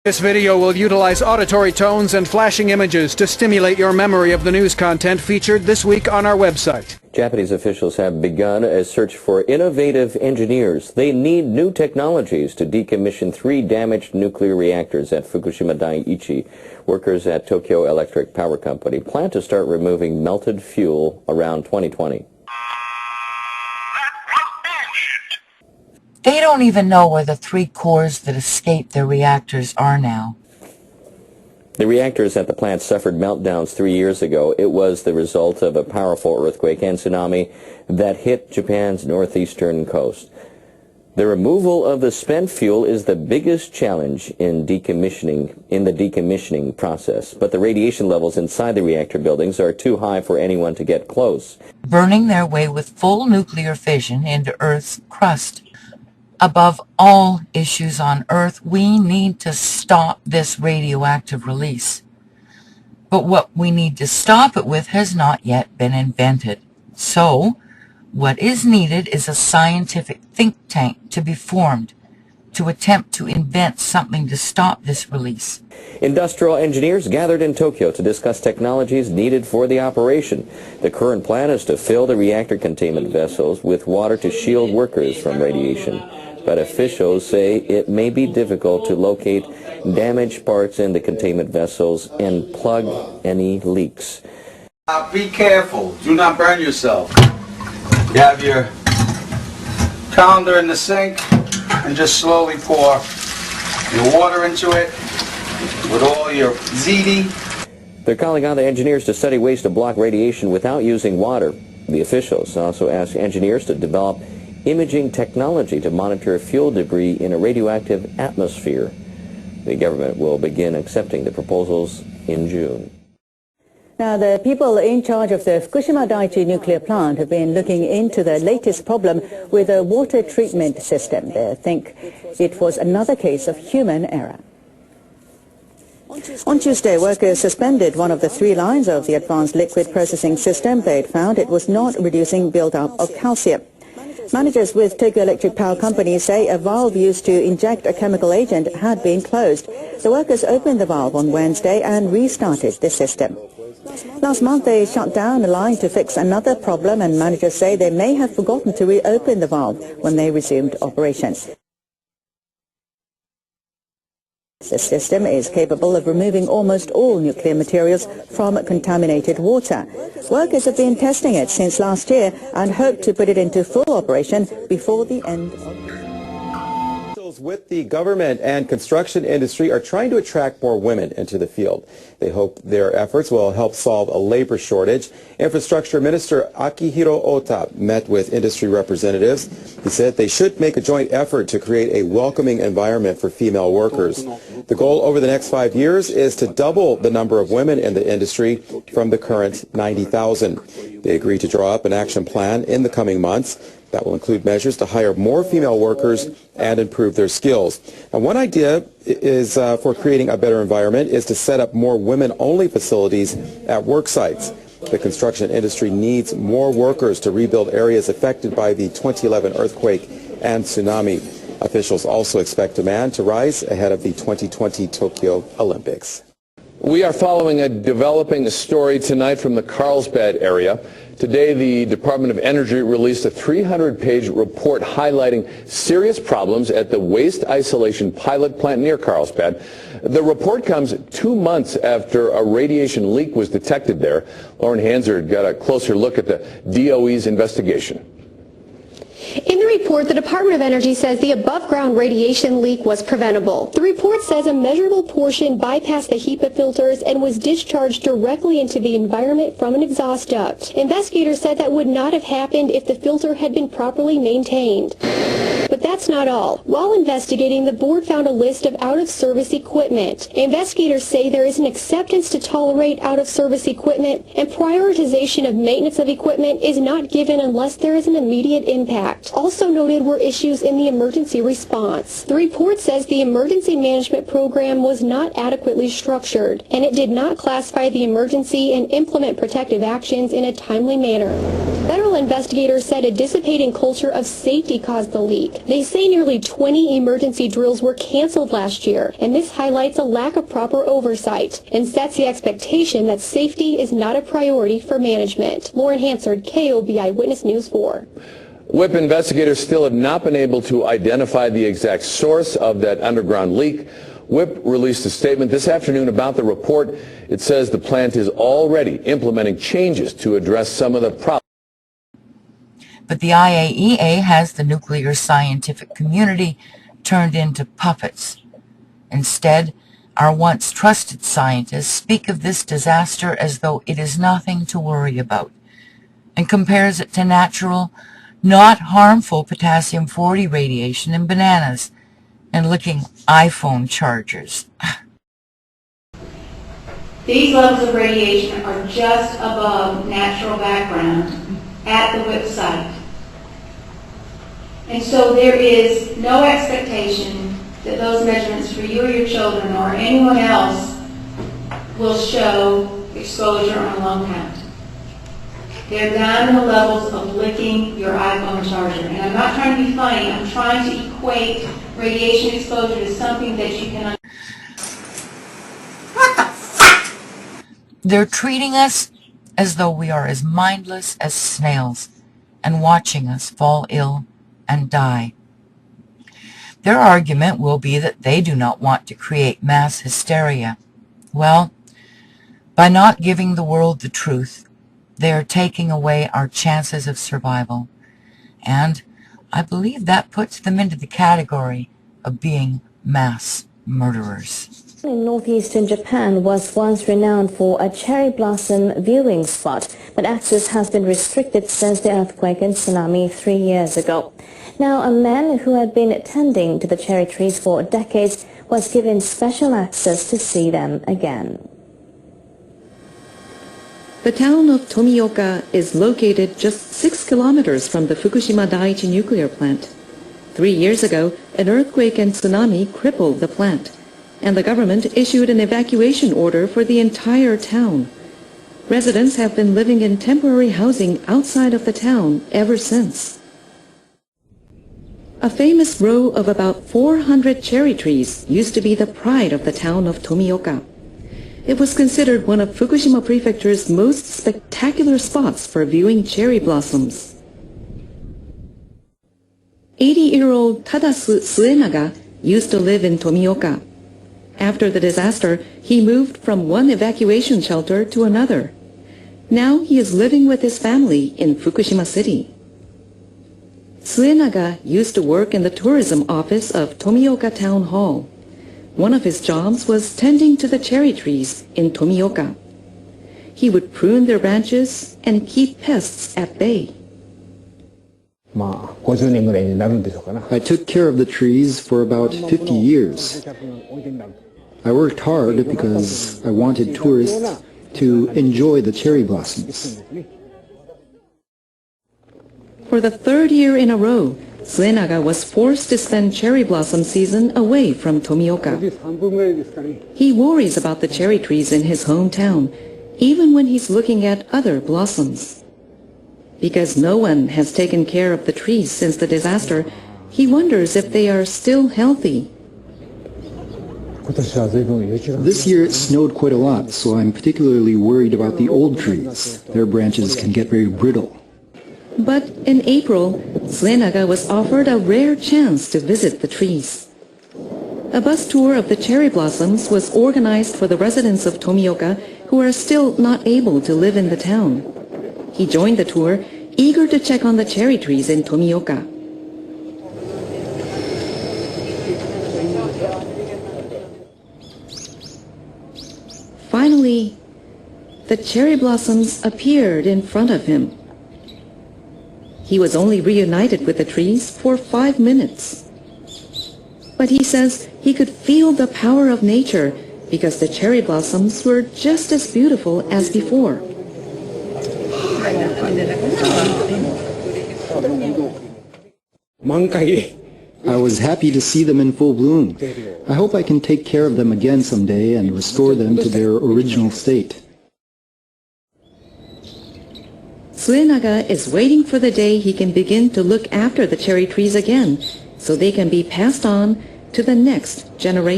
This video will utilize auditory tones and flashing images to stimulate your memory of the news content featured this week on our website. Japanese officials have begun a search for innovative engineers. They need new technologies to decommission 3 damaged nuclear reactors at Fukushima Daiichi. Workers at Tokyo Electric Power Company plan to start removing melted fuel around 2020. They don't even know where the 3 cores that escaped their reactors are now. The reactors at the plant suffered meltdowns 3 years ago. It was the result of a powerful earthquake and tsunami that hit Japan's northeastern coast. The removal of the spent fuel is the biggest challenge in the decommissioning process, but the radiation levels inside the reactor buildings are too high for anyone to get close. Burning their way with full nuclear fission into Earth's crust. Above all issues on Earth, we need to stop this radioactive release. But what we need to stop it with has not yet been invented. So, what is needed is a scientific think tank to be formed to attempt to invent something to stop this release. Industrial engineers gathered in Tokyo to discuss technologies needed for the operation. The current plan is to fill the reactor containment vessels with water to shield workers from radiation. But officials say it may be difficult to locate damaged parts in the containment vessels and plug any leaks. Be careful. Do not burn yourself. You have your colander in the sink and just slowly pour your water into it with all your ziti. They're calling on the engineers to study ways to block radiation without using water. The officials also ask engineers to develop imaging technology to monitor fuel debris in a radioactive atmosphere. The government will begin accepting the proposals in June. Now, the people in charge of the Fukushima Daiichi nuclear plant have been looking into the latest problem with a water treatment system. They think it was another case of human error. On Tuesday, workers suspended one of the 3 lines of the advanced liquid processing system. They'd found it was not reducing build-up of calcium. Managers with Tokyo Electric Power Company say a valve used to inject a chemical agent had been closed. The workers opened the valve on Wednesday and restarted the system. Last month they shut down a line to fix another problem, and managers say they may have forgotten to reopen the valve when they resumed operations. The system is capable of removing almost all nuclear materials from contaminated water. Workers have been testing it since last year and hope to put it into full operation before the end of the year. With the government and construction industry are trying to attract more women into the field. They hope their efforts will help solve a labor shortage. Infrastructure Minister Akihiro Ota met with industry representatives. He said they should make a joint effort to create a welcoming environment for female workers. The goal over the next 5 years is to double the number of women in the industry from the current 90,000. They agreed to draw up an action plan in the coming months that will include measures to hire more female workers and improve their skills. And one idea is for creating a better environment is to set up more women-only facilities at work sites. The construction industry needs more workers to rebuild areas affected by the 2011 earthquake and tsunami. Officials also expect demand to rise ahead of the 2020 Tokyo Olympics. We are following a developing story tonight from the Carlsbad area. Today, the Department of Energy released a 300-page report highlighting serious problems at the waste isolation pilot plant near Carlsbad. The report comes 2 months after a radiation leak was detected there. Lauren Hansard got a closer look at the DOE's investigation. In the report, the Department of Energy says the above-ground radiation leak was preventable. The report says a measurable portion bypassed the HEPA filters and was discharged directly into the environment from an exhaust duct. Investigators said that would not have happened if the filter had been properly maintained. But that's not all. While investigating, the board found a list of out-of-service equipment. Investigators say there is an acceptance to tolerate out-of-service equipment, and prioritization of maintenance of equipment is not given unless there is an immediate impact. Also noted were issues in the emergency response. The report says the emergency management program was not adequately structured, and it did not classify the emergency and implement protective actions in a timely manner. Federal investigators said a dissipating culture of safety caused the leak. They They say nearly 20 emergency drills were canceled last year, and this highlights a lack of proper oversight and sets the expectation that safety is not a priority for management. Lauren Hansard, KOB Eyewitness News 4. WIPP investigators still have not been able to identify the exact source of that underground leak. WIPP released a statement this afternoon about the report. It says the plant is already implementing changes to address some of the problems. But the IAEA has the nuclear scientific community turned into puppets. Instead, our once trusted scientists speak of this disaster as though it is nothing to worry about, and compares it to natural, not harmful potassium-40 radiation in bananas and licking iPhone chargers. These levels of radiation are just above natural background at the WIPP site. And so there is no expectation that those measurements for you or your children or anyone else will show exposure on lung count. They're down in the levels of licking your iPhone charger. And I'm not trying to be funny. I'm trying to equate radiation exposure to something that you can understand. What the fuck? They're treating us as though we are as mindless as snails and watching us fall ill and die. Their argument will be that they do not want to create mass hysteria. Well, by not giving the world the truth, they are taking away our chances of survival. And I believe that puts them into the category of being mass murderers. In northeastern Japan was once renowned for a cherry blossom viewing spot, but access has been restricted since the earthquake and tsunami 3 years ago. Now, a man who had been tending to the cherry trees for decades was given special access to see them again. The town of Tomioka is located just 6 kilometers from the Fukushima Daiichi nuclear plant. 3 years ago, an earthquake and tsunami crippled the plant, and the government issued an evacuation order for the entire town. Residents have been living in temporary housing outside of the town ever since. A famous row of about 400 cherry trees used to be the pride of the town of Tomioka. It was considered one of Fukushima Prefecture's most spectacular spots for viewing cherry blossoms. 80-year-old Tadasu Suenaga used to live in Tomioka. After the disaster, he moved from one evacuation shelter to another. Now he is living with his family in Fukushima City. Suenaga used to work in the tourism office of Tomioka Town Hall. One of his jobs was tending to the cherry trees in Tomioka. He would prune their branches and keep pests at bay. I took care of the trees for about 50 years. I worked hard because I wanted tourists to enjoy the cherry blossoms. For the 3rd year in a row, Suenaga was forced to spend cherry blossom season away from Tomioka. He worries about the cherry trees in his hometown, even when he's looking at other blossoms. Because no one has taken care of the trees since the disaster, he wonders if they are still healthy. This year it snowed quite a lot, so I'm particularly worried about the old trees. Their branches can get very brittle. But in April, Suenaga was offered a rare chance to visit the trees. A bus tour of the cherry blossoms was organized for the residents of Tomioka who are still not able to live in the town. He joined the tour, eager to check on the cherry trees in Tomioka. Finally, the cherry blossoms appeared in front of him. He was only reunited with the trees for 5 minutes. But he says he could feel the power of nature because the cherry blossoms were just as beautiful as before. I was happy to see them in full bloom. I hope I can take care of them again someday and restore them to their original state. Suenaga is waiting for the day he can begin to look after the cherry trees again so they can be passed on to the next generation.